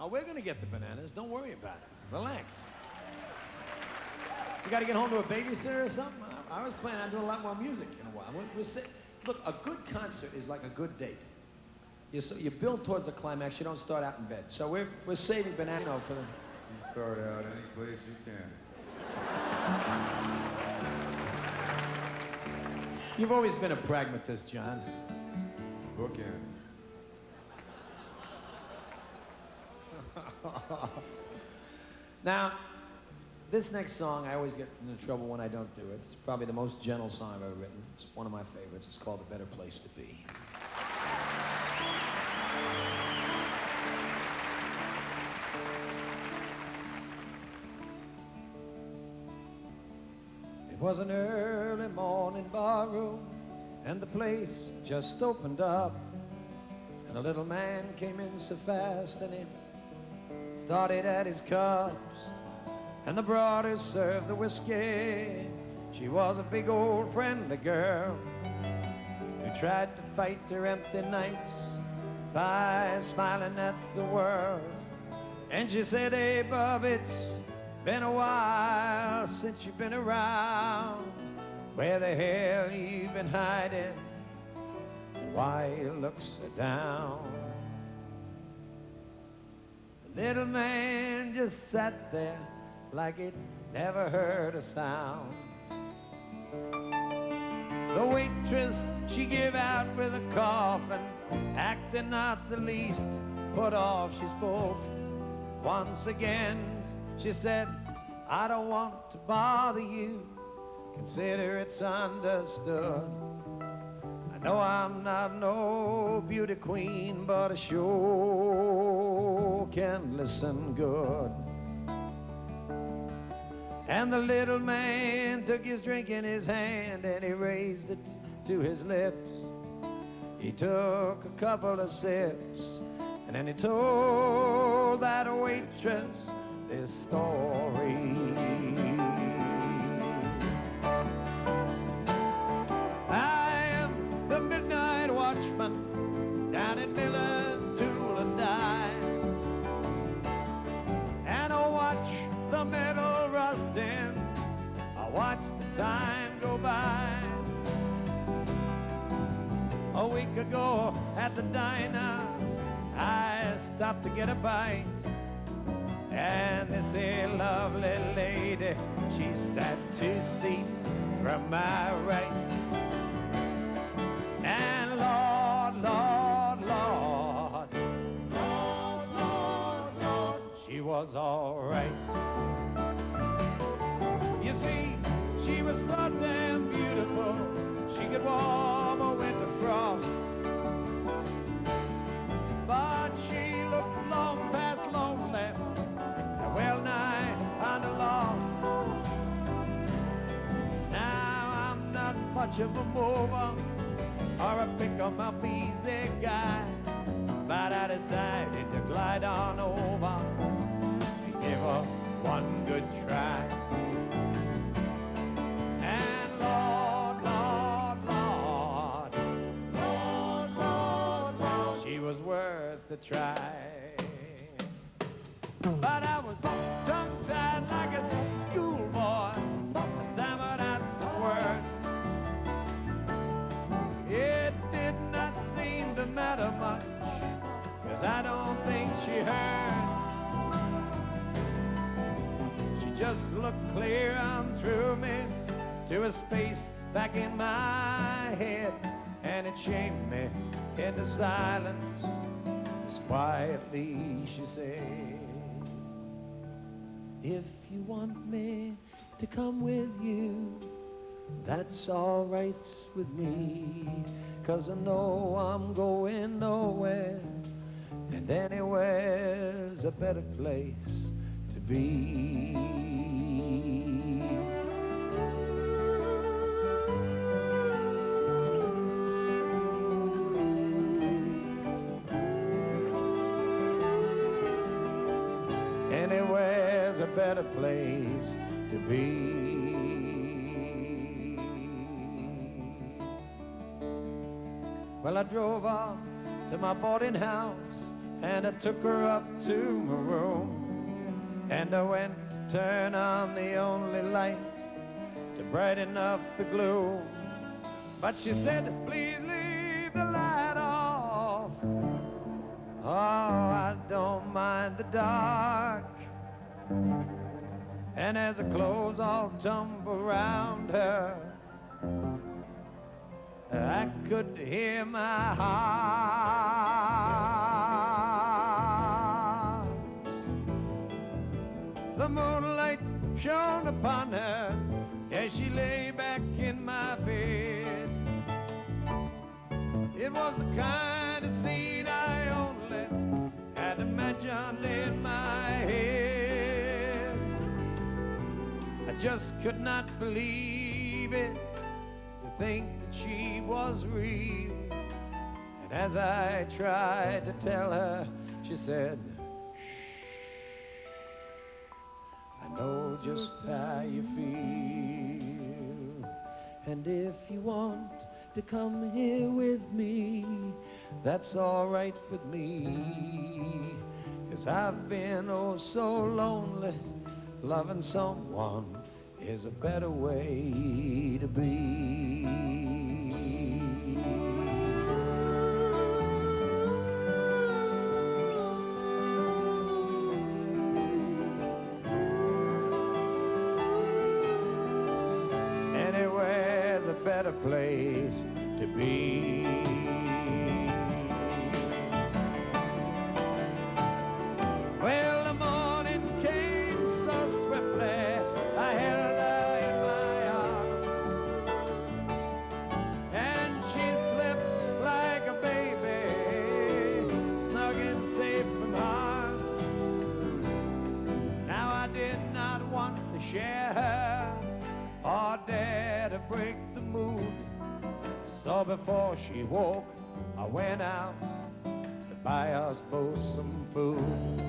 Oh, we're gonna get the bananas. Don't worry about it. Relax. You gotta get home to a babysitter or something? I was planning on doing a lot more music in a while. Look, a good concert is like a good date. You build towards the climax. You don't start out in bed. So we're saving banana for the... You start out any place you can. You've always been a pragmatist, John. Bookends. Now, this next song, I always get into trouble when I don't do it. It's probably the most gentle song I've ever written. It's one of my favorites. It's called A Better Place to Be. It was an early morning bar room, and the place just opened up, and a little man came in so fast, and he started at his cups, and the broader served the whiskey. She was a big old friendly girl who tried to fight her empty nights by smiling at the world. And she said, "Hey, bub, it's been a while since you've been around. Where the hell you been hiding? And why you look so down?" The little man just sat there like he'd never heard a sound. The waitress, she gave out with a cough, and acting not the least put off, she spoke once again. She said, "I don't want to bother you. Consider it's understood. I know I'm not no beauty queen, but I sure can listen good." And the little man took his drink in his hand and he raised it to his lips. He took a couple of sips and then he told that waitress this story. "I am the midnight watchman down at Miller's Tool and Die, and I watch the metal rusting, I watch the time go by. A week ago at the diner, I stopped to get a bite, and this here lovely lady, she sat 2 seats from my right. And Lord, Lord, Lord, Lord, Lord, Lord, she was all right. You see, she was so damn beautiful, she could warm a winter frost. But she looked long past lonely, and well nigh on the lost. Now I'm not much of a mover or a pick-em-up easy guy, but I decided to glide on over and give her one good try. And Lord, Lord, Lord, Lord, Lord, Lord, she was worth the try. But I was tongue-tied like a schoolboy, I stammered out some words. It did not seem to matter much, 'cause I don't think she heard. She just looked clear on through me to a space back in my head, and it shamed me into silence. As quietly she said, "If you want me to come with you, that's all right with me, 'cause I know I'm going nowhere, and anywhere's a better place to be." Anywhere's a better place to be. Well, I drove off to my boarding house, and I took her up to my room, and I went to turn on the only light to brighten up the gloom. But she said, please leave the light off. Oh, I don't mind the dark. And as the clothes all tumble around her, I could hear my heart. The moonlight shone upon her as she lay back in my bed. It was the kind of scene I only had imagined in my head. I just could not believe it, to think that she was real. And as I tried to tell her, she said, I know just how you feel. And if you want to come here with me, that's all right with me. 'Cause I've been oh so lonely, loving someone is a better way to be. Anywhere's a better place to be. Well, the morning came so swiftly, I held her in my arms, and she slept like a baby, snug and safe from harm. Now I did not want to share her or dare to break the mood, so before she woke, I went out to buy us both some food.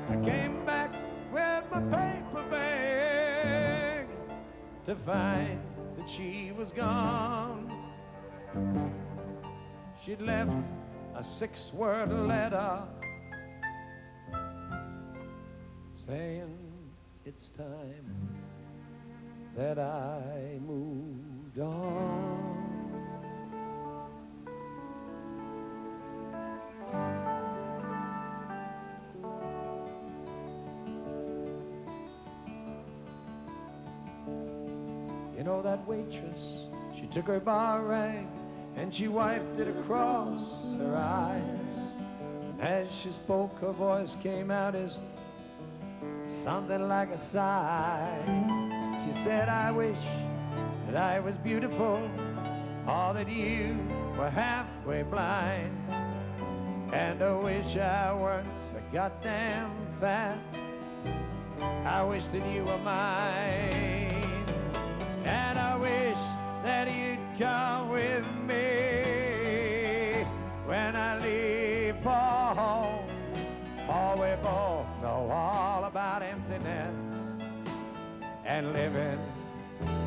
I came back with my paper bag to find that she was gone. She'd left a 6-word letter saying it's time that I moved on. You know that waitress, she took her bar rag and she wiped it across her eyes. And as she spoke, her voice came out as something like a sigh. She said, I wish that I was beautiful, or that you were halfway blind. And I wish I weren't so goddamn fat. I wish that you were mine. And I wish that you'd come with me when I leave for home. For we both know all about emptiness and living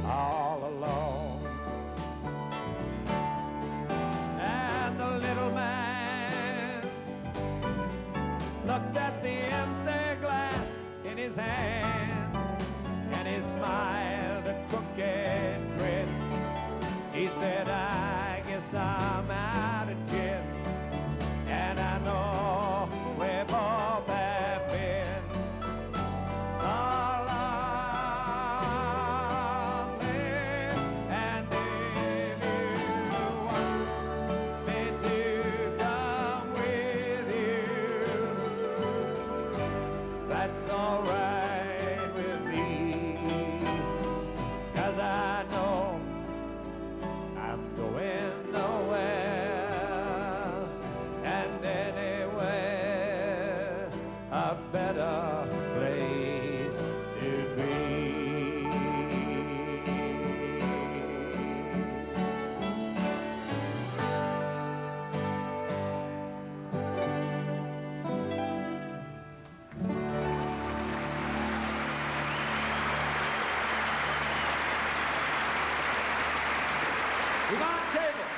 all alone. And the little man looked at the empty glass in his hand, and he smiled a crooked grin. He said, I guess I'm out of gin, and I know we both have been so lonely. And if you want me to come with you, that's all right with me. 'Cause I know I'm going nowhere, and anywhere's a better place to be. Yvonne Cable.